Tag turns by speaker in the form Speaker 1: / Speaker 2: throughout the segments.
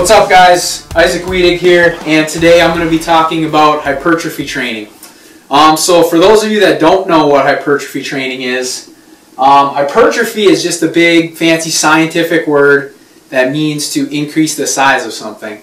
Speaker 1: What's up, guys? Isaac Wedig here, and today I'm going to be talking about hypertrophy training. So for those of you that don't know what hypertrophy training is, hypertrophy is just a big fancy scientific word that means to increase the size of something.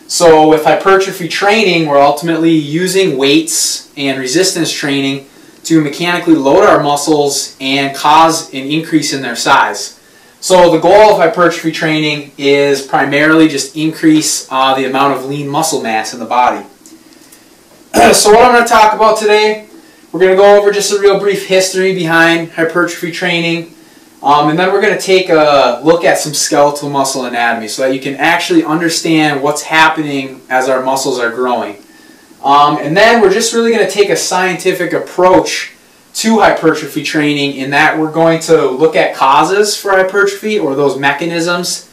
Speaker 1: So with hypertrophy training, we're ultimately using weights and resistance training to mechanically load our muscles and cause an increase in their size. So the goal of hypertrophy training is primarily just increase the amount of lean muscle mass in the body. So what I'm going to talk about today, we're going to go over just a real brief history behind hypertrophy training, and then we're going to take a look at some skeletal muscle anatomy so that you can actually understand what's happening as our muscles are growing. And then we're just really going to take a scientific approach to hypertrophy training, in that we're going to look at causes for hypertrophy, or those mechanisms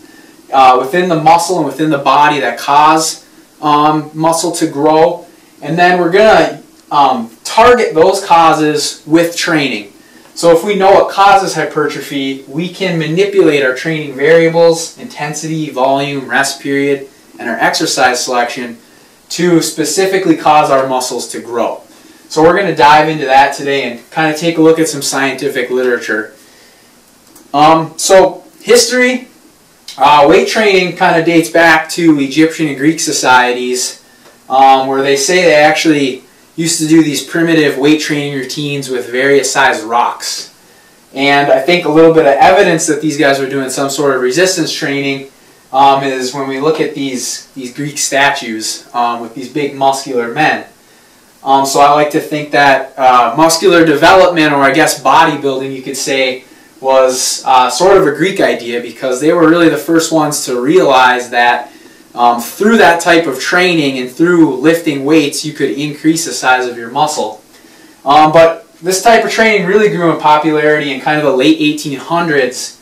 Speaker 1: within the muscle and within the body that cause muscle to grow. And then we're going to target those causes with training. So if we know what causes hypertrophy, we can manipulate our training variables, intensity, volume, rest period, and our exercise selection to specifically cause our muscles to grow. So we're going to dive into that today and kind of take a look at some scientific literature. So history, weight training kind of dates back to Egyptian and Greek societies, where they say they actually used to do these primitive weight training routines with various sized rocks. And I think a little bit of evidence that these guys were doing some sort of resistance training is when we look at these Greek statues with these big muscular men. So I like to think that muscular development, or I guess bodybuilding you could say, was sort of a Greek idea, because they were really the first ones to realize that through that type of training and through lifting weights you could increase the size of your muscle. But this type of training really grew in popularity in kind of the late 1800s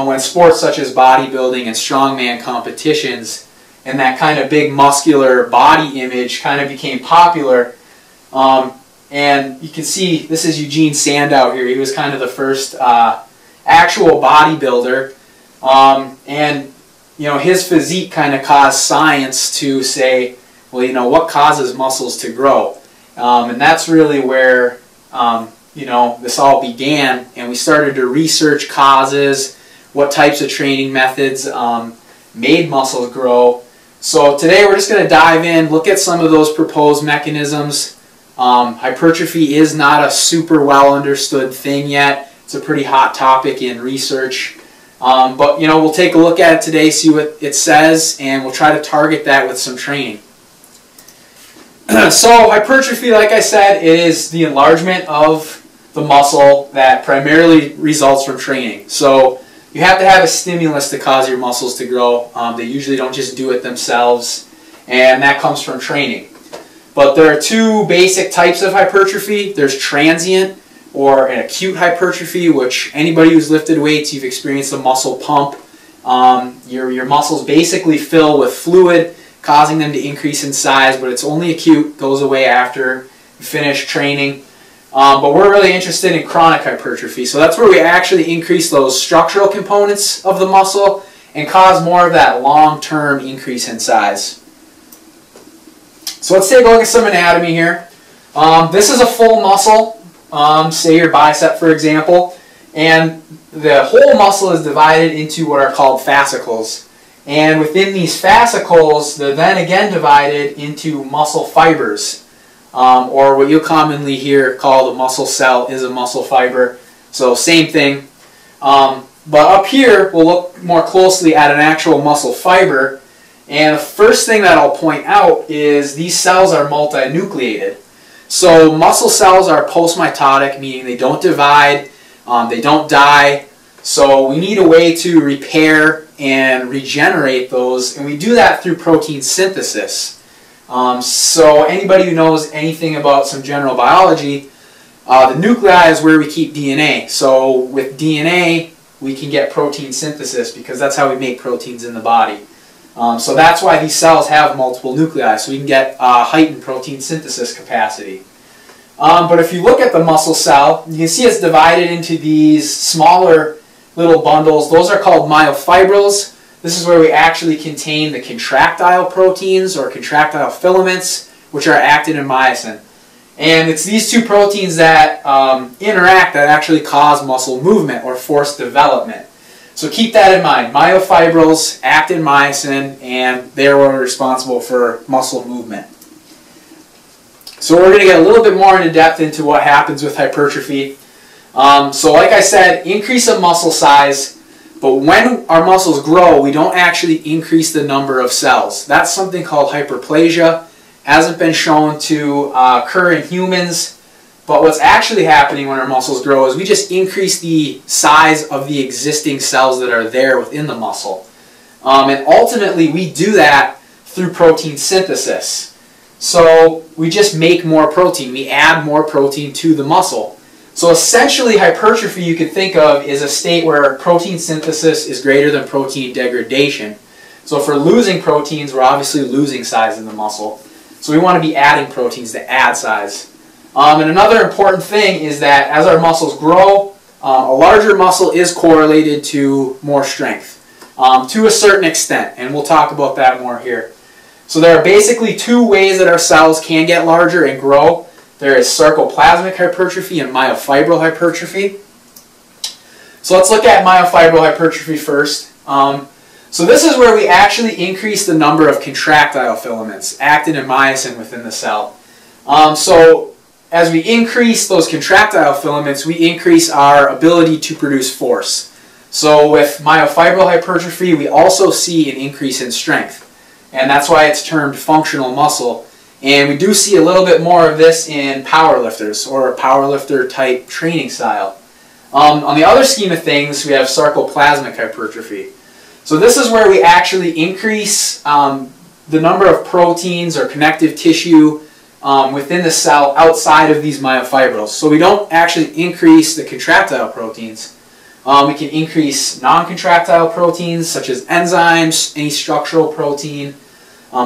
Speaker 1: when sports such as bodybuilding and strongman competitions and that kind of big muscular body image kind of became popular. And you can see, this is Eugene Sandow here. He was kind of the first actual bodybuilder. And you know, his physique kind of caused science to say, well, you know, what causes muscles to grow? And that's really where you know, this all began, and we started to research causes, what types of training methods made muscles grow. So today we're just going to dive in, look at some of those proposed mechanisms. Hypertrophy is not a super well understood thing yet. It's a pretty hot topic in research. But you know, we'll take a look at it today, see what it says, and we'll try to target that with some training. So hypertrophy, like I said, is the enlargement of the muscle that primarily results from training. So you have to have a stimulus to cause your muscles to grow. They usually don't just do it themselves, and that comes from training. But there are two basic types of hypertrophy. There's transient or an acute hypertrophy, which anybody who's lifted weights, you've experienced a muscle pump. Your muscles basically fill with fluid, causing them to increase in size, but it's only acute, goes away after you finish training. But we're really interested in chronic hypertrophy. So that's where we actually increase those structural components of the muscle and cause more of that long-term increase in size. So let's take a look at some anatomy here. This is a full muscle, say your bicep for example, and the whole muscle is divided into what are called fascicles. And within these fascicles, they're then again divided into muscle fibers. Or what you'll commonly hear called a muscle cell is a muscle fiber. So same thing. But up here, we'll look more closely at an actual muscle fiber. And the first thing that I'll point out is these cells are multinucleated. So muscle cells are postmitotic, meaning they don't divide, they don't die. So we need a way to repair and regenerate those, and we do that through protein synthesis. So anybody who knows anything about some general biology, the nuclei is where we keep DNA. So with DNA, we can get protein synthesis because that's how we make proteins in the body. So that's why these cells have multiple nuclei, so we can get heightened protein synthesis capacity. But if you look at the muscle cell, you can see it's divided into these smaller little bundles. Those are called myofibrils. This is where we actually contain the contractile proteins or contractile filaments, which are actin and myosin. And it's these two proteins that interact that actually cause muscle movement or force development. So keep that in mind. Myofibrils, actin, myosin, and they're what are responsible for muscle movement. So we're going to get a little bit more into depth into what happens with hypertrophy. So like I said, increase of muscle size, but when our muscles grow, we don't actually increase the number of cells. That's something called hyperplasia. Hasn't been shown to occur in humans. But what's actually happening when our muscles grow is we just increase the size of the existing cells that are there within the muscle. And ultimately we do that through protein synthesis. So we just make more protein. We add more protein to the muscle. So essentially hypertrophy you could think of is a state where protein synthesis is greater than protein degradation. So if we're losing proteins, we're obviously losing size in the muscle. So we want to be adding proteins to add size. And another important thing is that as our muscles grow, a larger muscle is correlated to more strength to a certain extent, and we'll talk about that more here. So there are basically two ways that our cells can get larger and grow. There is sarcoplasmic hypertrophy and myofibril hypertrophy. So let's look at myofibril hypertrophy first. So this is where we actually increase the number of contractile filaments, actin and myosin within the cell. So as we increase those contractile filaments, we increase our ability to produce force. So with myofibril hypertrophy, we also see an increase in strength. And that's why it's termed functional muscle. And we do see a little bit more of this in powerlifters or a powerlifter type training style. On the other scheme of things, we have sarcoplasmic hypertrophy. So this is where we actually increase the number of proteins or connective tissue within the cell outside of these myofibrils. So we don't actually increase the contractile proteins. We can increase non-contractile proteins such as enzymes, any structural protein,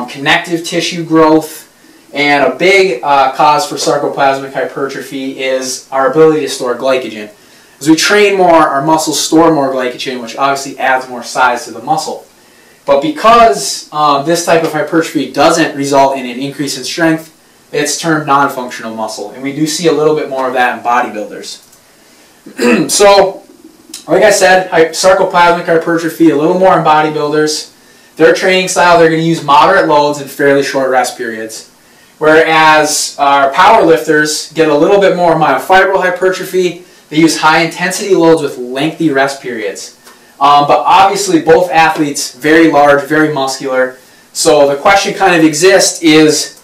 Speaker 1: connective tissue growth, and a big cause for sarcoplasmic hypertrophy is our ability to store glycogen. As we train more, our muscles store more glycogen, which obviously adds more size to the muscle. But because this type of hypertrophy doesn't result in an increase in strength, it's termed non-functional muscle, and we do see a little bit more of that in bodybuilders. So, like I said, sarcoplasmic hypertrophy, a little more in bodybuilders. Their training style, they're going to use moderate loads and fairly short rest periods. Whereas our powerlifters get a little bit more myofibril hypertrophy. They use high intensity loads with lengthy rest periods. But obviously both athletes, very large, very muscular. So the question kind of exists is,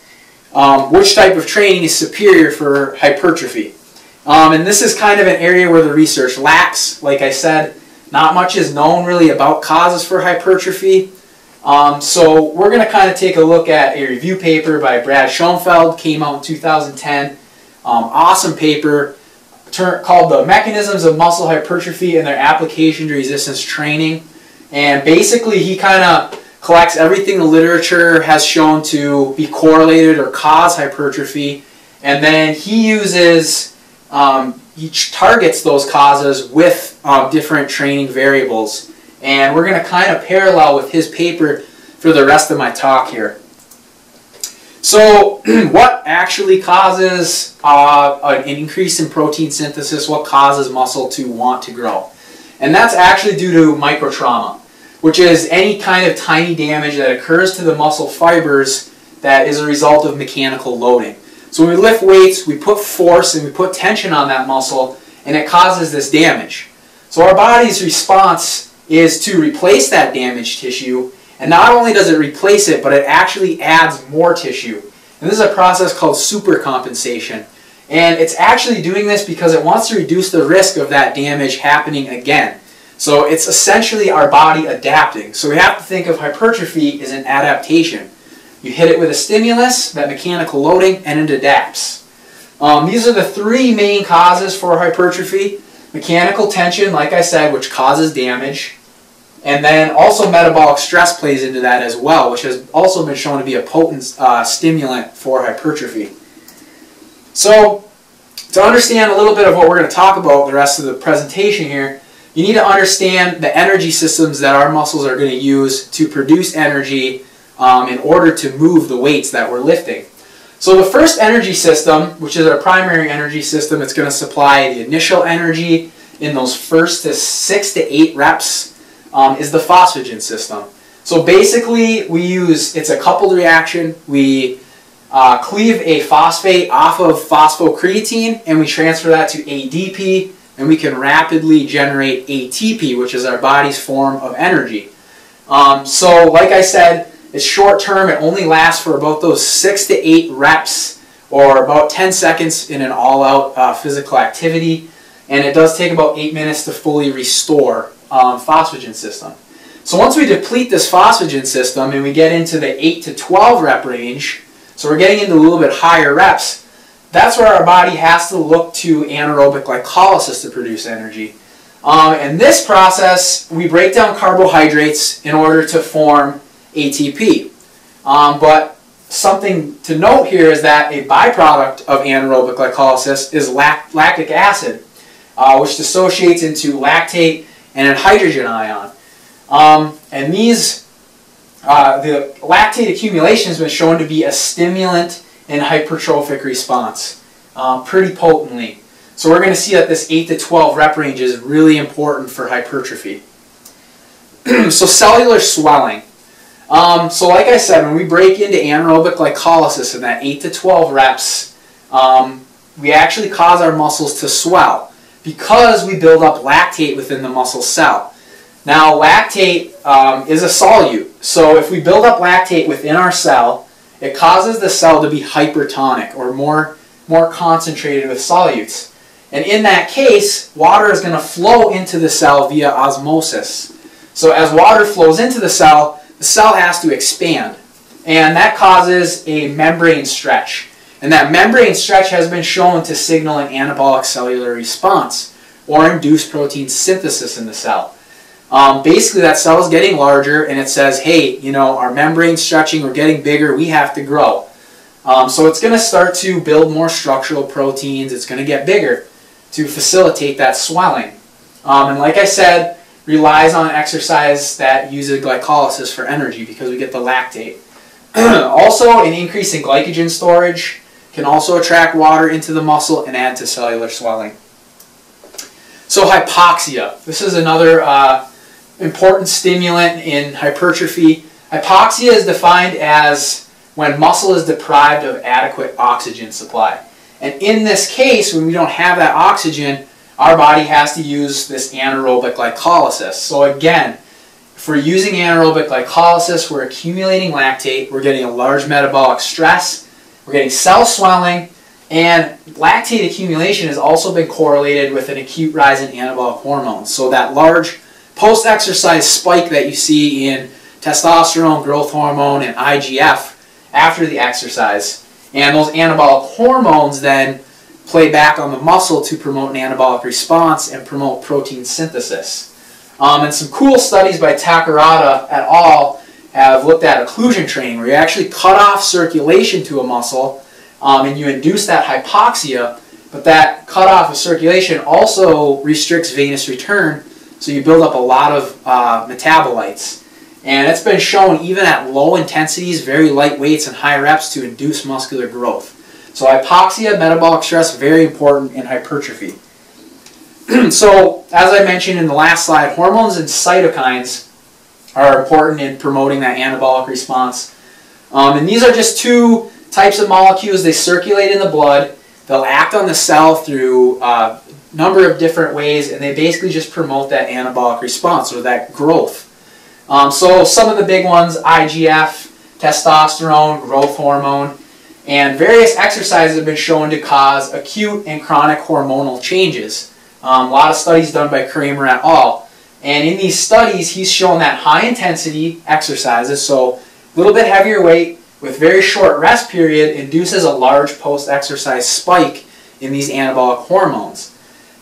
Speaker 1: which type of training is superior for hypertrophy? And this is kind of an area where the research lacks. Like I said, not much is known really about causes for hypertrophy. So we're going to kind of take a look at a review paper by Brad Schoenfeld, came out in 2010. Awesome paper called The Mechanisms of Muscle Hypertrophy and Their Application to Resistance Training. And basically he kind of collects everything the literature has shown to be correlated or cause hypertrophy, and then he uses, he targets those causes with different training variables. And we're going to kind of parallel with his paper for the rest of my talk here. So what actually causes an increase in protein synthesis? What causes muscle to want to grow? And that's actually due to microtrauma, which is any kind of tiny damage that occurs to the muscle fibers that is a result of mechanical loading. So when we lift weights, we put force and we put tension on that muscle, and it causes this damage. So our body's response is to replace that damaged tissue, and not only does it replace it, but it actually adds more tissue. And this is a process called supercompensation. And it's actually doing this because it wants to reduce the risk of that damage happening again. So it's essentially our body adapting. So we have to think of hypertrophy as an adaptation. You hit it with a stimulus, that mechanical loading, and it adapts. These are the three main causes for hypertrophy. Mechanical tension, like I said, which causes damage. And then also metabolic stress plays into that as well, which has also been shown to be a potent stimulant for hypertrophy. So to understand a little bit of what we're going to talk about the rest of the presentation here, you need to understand the energy systems that our muscles are going to use to produce energy in order to move the weights that we're lifting. So the first energy system, which is our primary energy system, it's going to supply the initial energy in those first 6 to 8 reps, is the phosphagen system. So basically it's a coupled reaction. We cleave a phosphate off of phosphocreatine and we transfer that to ADP, and we can rapidly generate ATP, which is our body's form of energy. So like I said, it's short term. It only lasts for about those 6 to 8 reps, or about 10 seconds in an all-out physical activity, and it does take about 8 minutes to fully restore phosphagen system. So once we deplete this phosphagen system and we get into the 8 to 12 rep range, so we're getting into a little bit higher reps, that's where our body has to look to anaerobic glycolysis to produce energy. In this process, we break down carbohydrates in order to form ATP. But something to note here is that a byproduct of anaerobic glycolysis is lactic acid, which dissociates into lactate and a hydrogen ion. And the lactate accumulation has been shown to be a stimulant in hypertrophic response pretty potently. So we're going to see that this 8 to 12 rep range is really important for hypertrophy. So cellular swelling. So like I said, when we break into anaerobic glycolysis in that 8 to 12 reps, we actually cause our muscles to swell because we build up lactate within the muscle cell. Now lactate is a solute, so if we build up lactate within our cell, it causes the cell to be hypertonic, or more concentrated with solutes. And in that case, water is going to flow into the cell via osmosis. So as water flows into the cell has to expand, and that causes a membrane stretch. And that membrane stretch has been shown to signal an anabolic cellular response or induce protein synthesis in the cell. Basically, that cell is getting larger, and it says, hey, you know, our membrane stretching, we're getting bigger, we have to grow. So it's going to start to build more structural proteins, it's going to get bigger to facilitate that swelling. And like I said, relies on exercise that uses glycolysis for energy because we get the lactate. Also, an increase in glycogen storage can also attract water into the muscle and add to cellular swelling. So hypoxia. This is another important stimulant in hypertrophy. Hypoxia is defined as when muscle is deprived of adequate oxygen supply. And in this case, when we don't have that oxygen, our body has to use this anaerobic glycolysis. So again, if we're using anaerobic glycolysis, we're accumulating lactate, we're getting a large metabolic stress, we're getting cell swelling, and lactate accumulation has also been correlated with an acute rise in anabolic hormones. So that large post-exercise spike that you see in testosterone, growth hormone, and IGF after the exercise. And those anabolic hormones then play back on the muscle to promote an anabolic response and promote protein synthesis. And some cool studies by Takarada et al. Have looked at occlusion training, where you actually cut off circulation to a muscle and you induce that hypoxia, but that cutoff of circulation also restricts venous return, so you build up a lot of metabolites. And it's been shown even at low intensities, very light weights and high reps, to induce muscular growth. So hypoxia, metabolic stress, very important in hypertrophy. So as I mentioned in the last slide, hormones and cytokines are important in promoting that anabolic response. And these are just two types of molecules. They circulate in the blood. They'll act on the cell through a number of different ways, and they basically just promote that anabolic response, or that growth. So some of the big ones: IGF, testosterone, growth hormone, and various exercises have been shown to cause acute and chronic hormonal changes. A lot of studies done by Kramer et al. And in these studies, he's shown that high intensity exercises, so a little bit heavier weight with very short rest period, induces a large post-exercise spike in these anabolic hormones.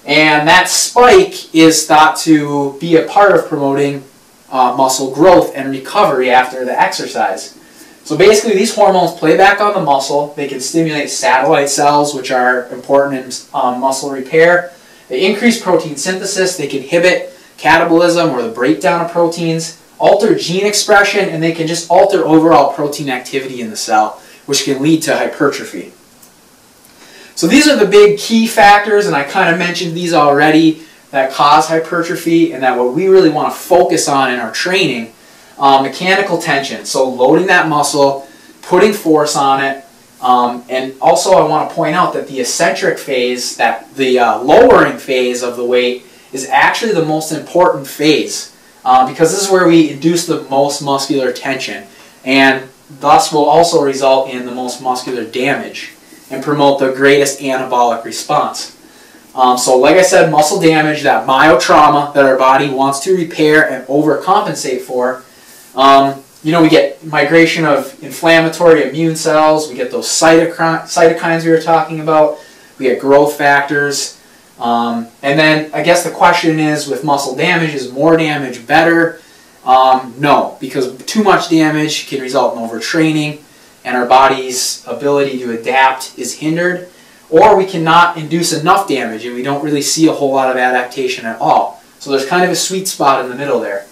Speaker 1: And that spike is thought to be a part of promoting muscle growth and recovery after the exercise. So basically, these hormones play back on the muscle. They can stimulate satellite cells, which are important in muscle repair. They increase protein synthesis. They can inhibit catabolism or the breakdown of proteins, alter gene expression, and they can just alter overall protein activity in the cell, which can lead to hypertrophy. So these are the big key factors, and I kind of mentioned these already, that cause hypertrophy, and that what we really want to focus on in our training. Mechanical tension, so loading that muscle, putting force on it, and also I want to point out that the eccentric phase, that the lowering phase of the weight, is actually the most important phase, because this is where we induce the most muscular tension, and thus will also result in the most muscular damage and promote the greatest anabolic response. So like I said, muscle damage, that myotrauma that our body wants to repair and overcompensate for. You know, we get migration of inflammatory immune cells, we get those cytokines we were talking about, we get growth factors. And then I guess the question is, with muscle damage, is more damage better? No, because too much damage can result in overtraining, and our body's ability to adapt is hindered, or we cannot induce enough damage and we don't really see a whole lot of adaptation at all. So there's kind of a sweet spot in the middle there.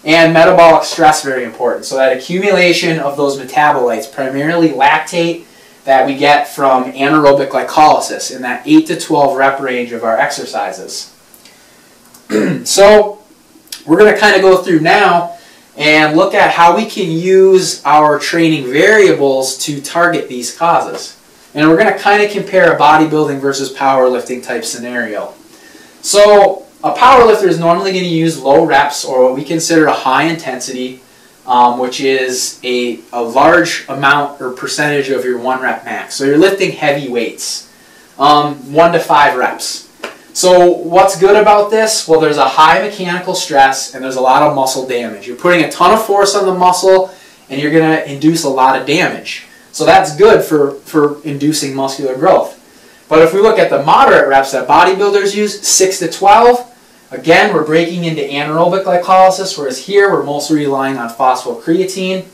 Speaker 1: And metabolic stress, very important. So that accumulation of those metabolites, primarily lactate, that we get from anaerobic glycolysis in that 8 to 12 rep range of our exercises. So we're going to kind of go through now and look at how we can use our training variables to target these causes. And we're going to kind of compare a bodybuilding versus powerlifting type scenario. So a powerlifter is normally going to use low reps, or what we consider a high intensity, which is a large amount or percentage of your 1 rep max. So you're lifting heavy weights, 1 to 5 reps. So what's good about this? Well, there's a high mechanical stress and there's a lot of muscle damage. You're putting a ton of force on the muscle and you're going to induce a lot of damage. So that's good for inducing muscular growth. But if we look at the moderate reps that bodybuilders use, 6 to 12, again, we're breaking into anaerobic glycolysis, whereas here we're mostly relying on phosphocreatine.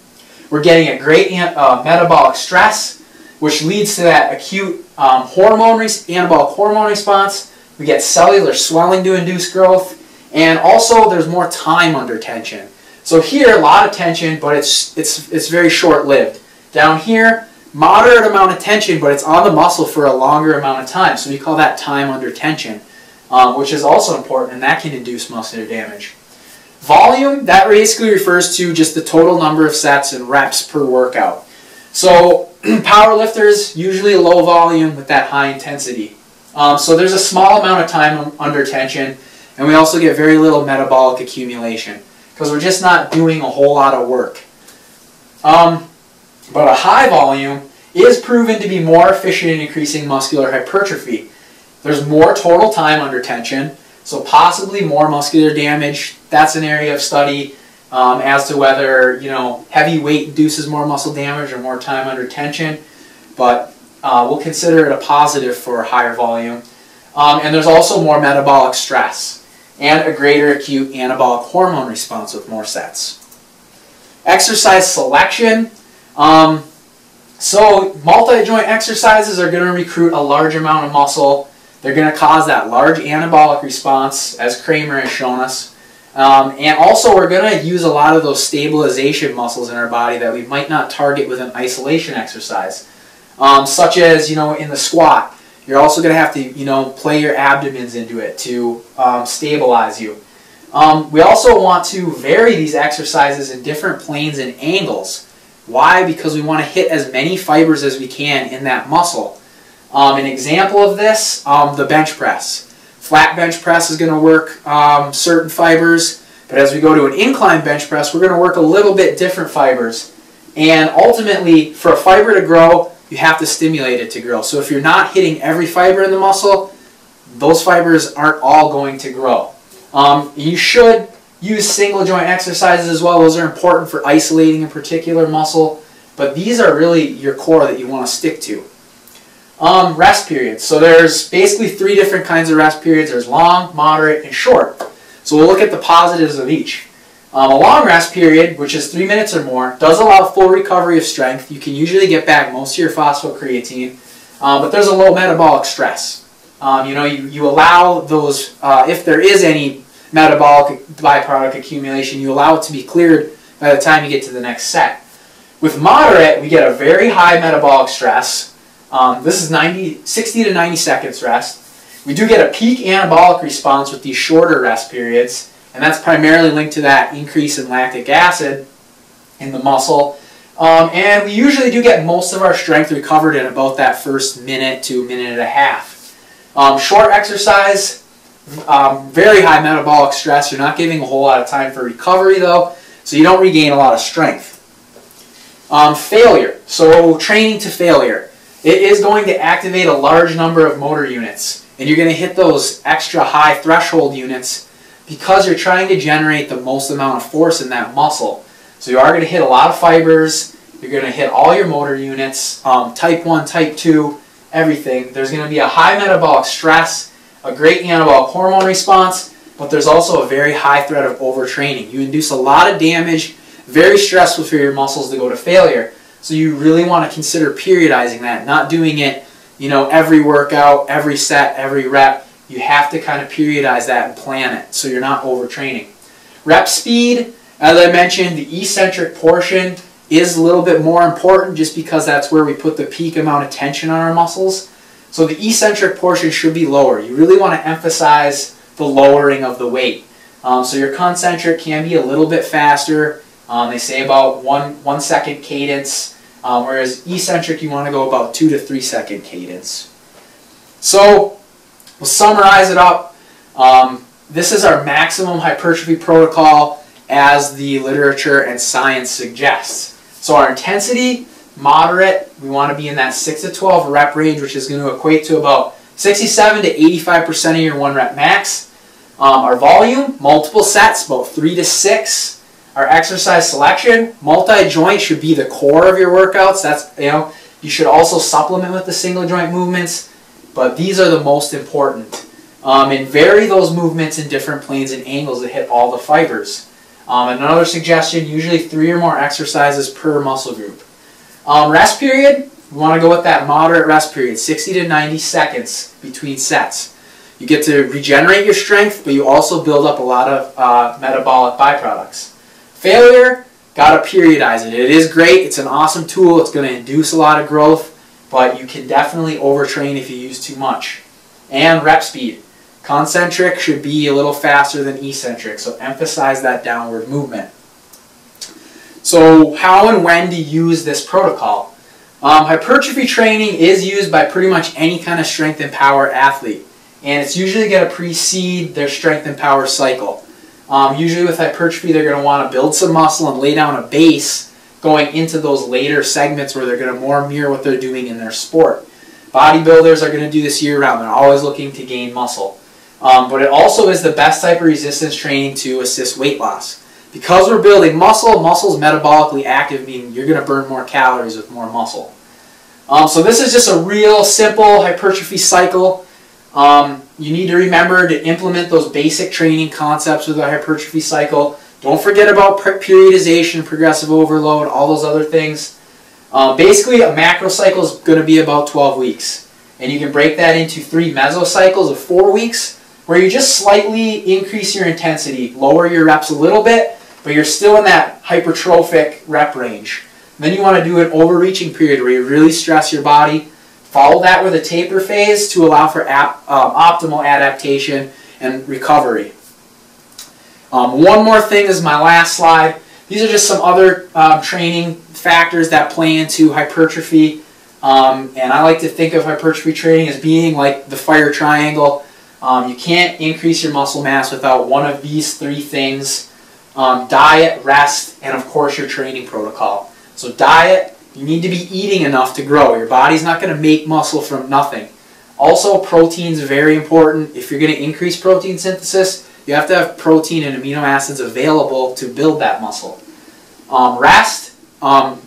Speaker 1: We're getting a great metabolic stress, which leads to that acute anabolic hormone response. We get cellular swelling to induce growth, and also there's more time under tension. So here, a lot of tension, but it's very short-lived. Down here, moderate amount of tension, but it's on the muscle for a longer amount of time. So we call that time under tension, which is also important, and that can induce muscular damage. Volume, that basically refers to just the total number of sets and reps per workout. So power lifters, usually low volume with that high intensity. So there's a small amount of time under tension, and we also get very little metabolic accumulation because we're just not doing a whole lot of work. But a high volume is proven to be more efficient in increasing muscular hypertrophy. There's more total time under tension, so possibly more muscular damage. That's an area of study as to whether, heavy weight induces more muscle damage or more time under tension. But we'll consider it a positive for higher volume. And there's also more metabolic stress and a greater acute anabolic hormone response with more sets. Exercise selection. So multi-joint exercises are going to recruit a large amount of muscle. They're going to cause that large anabolic response, as Kramer has shown us. And also we're going to use a lot of those stabilization muscles in our body that we might not target with an isolation exercise. Such as, in the squat. You're also going to have to, play your abdomens into it to stabilize you. We also want to vary these exercises in different planes and angles. Why? Because we want to hit as many fibers as we can in that muscle. An example of this, the bench press. Flat bench press is going to work certain fibers, but as we go to an incline bench press, we're going to work a little bit different fibers. And ultimately, for a fiber to grow, you have to stimulate it to grow. So if you're not hitting every fiber in the muscle, those fibers aren't all going to grow. You should use single joint exercises as well. Those are important for isolating a particular muscle, but these are really your core that you want to stick to. Rest periods. So there's basically 3 different kinds of rest periods. There's long, moderate, and short. So we'll look at the positives of each. A long rest period, which is 3 minutes or more, does allow full recovery of strength. You can usually get back most of your phosphocreatine, but there's a low metabolic stress. You allow those, if there is any metabolic byproduct accumulation. You allow it to be cleared by the time you get to the next set. With moderate, we get a very high metabolic stress. This is 60 to 90 seconds rest. We do get a peak anabolic response with these shorter rest periods, and that's primarily linked to that increase in lactic acid in the muscle. And we usually do get most of our strength recovered in about that first minute to minute and a half. Short exercise, very high metabolic stress. You're not giving a whole lot of time for recovery though, so you don't regain a lot of strength. Failure, so training to failure. It is going to activate a large number of motor units, and you're going to hit those extra high threshold units because you're trying to generate the most amount of force in that muscle. So you are going to hit a lot of fibers, you're going to hit all your motor units, type 1, type 2, everything. There's going to be a high metabolic stress, a great anabolic hormone response, but there's also a very high threat of overtraining. You induce a lot of damage, very stressful for your muscles to go to failure. So you really want to consider periodizing that, not doing it, every workout, every set, every rep. You have to kind of periodize that and plan it so you're not overtraining. Rep speed, as I mentioned, the eccentric portion is a little bit more important just because that's where we put the peak amount of tension on our muscles. So the eccentric portion should be lower. You really want to emphasize the lowering of the weight. So your concentric can be a little bit faster. They say about 1 second cadence, whereas eccentric you want to go about 2 to 3 second cadence. So we'll summarize it up. This is our maximum hypertrophy protocol as the literature and science suggests. So our intensity, moderate, we want to be in that 6 to 12 rep range, which is going to equate to about 67 to 85% of your 1 rep max. Our volume, multiple sets, about 3 to 6. Our exercise selection, multi-joint should be the core of your workouts. That's, you should also supplement with the single joint movements, but these are the most important. And vary those movements in different planes and angles to hit all the fibers. Another suggestion, usually 3 or more exercises per muscle group. Rest period, we want to go with that moderate rest period, 60 to 90 seconds between sets. You get to regenerate your strength, but you also build up a lot of metabolic byproducts. Failure, got to periodize it. It is great, it's an awesome tool, it's going to induce a lot of growth, but you can definitely overtrain if you use too much. And rep speed. Concentric should be a little faster than eccentric, so emphasize that downward movement. So how and when to use this protocol? Hypertrophy training is used by pretty much any kind of strength and power athlete, and it's usually going to precede their strength and power cycle. Usually with hypertrophy they're going to want to build some muscle and lay down a base going into those later segments where they're going to more mirror what they're doing in their sport. Bodybuilders are going to do this year-round. They're always looking to gain muscle. But it also is the best type of resistance training to assist weight loss. Because we're building muscle, muscle's metabolically active, meaning you're going to burn more calories with more muscle. So this is just a real simple hypertrophy cycle. You need to remember to implement those basic training concepts with a hypertrophy cycle. Don't forget about periodization, progressive overload, all those other things. Basically, a macro cycle is going to be about 12 weeks. And you can break that into 3 mesocycles of 4 weeks, where you just slightly increase your intensity, lower your reps a little bit, but you're still in that hypertrophic rep range. And then you want to do an overreaching period where you really stress your body. Follow that with a taper phase to allow for optimal adaptation and recovery. One more thing is my last slide. These are just some other training factors that play into hypertrophy. And I like to think of hypertrophy training as being like the fire triangle. You can't increase your muscle mass without one of these 3 things. Diet, rest, and of course your training protocol. So diet, you need to be eating enough to grow. Your body's not going to make muscle from nothing. Also, protein's very important. If you're going to increase protein synthesis, you have to have protein and amino acids available to build that muscle. Rest,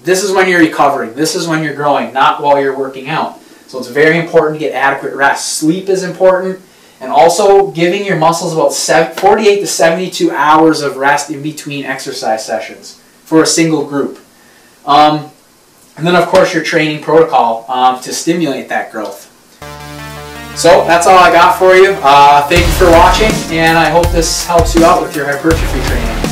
Speaker 1: this is when you're recovering. This is when you're growing, not while you're working out. So it's very important to get adequate rest. Sleep is important. And also giving your muscles about 48 to 72 hours of rest in between exercise sessions for a single group. And then of course your training protocol to stimulate that growth. So that's all I got for you. Thank you for watching, and I hope this helps you out with your hypertrophy training.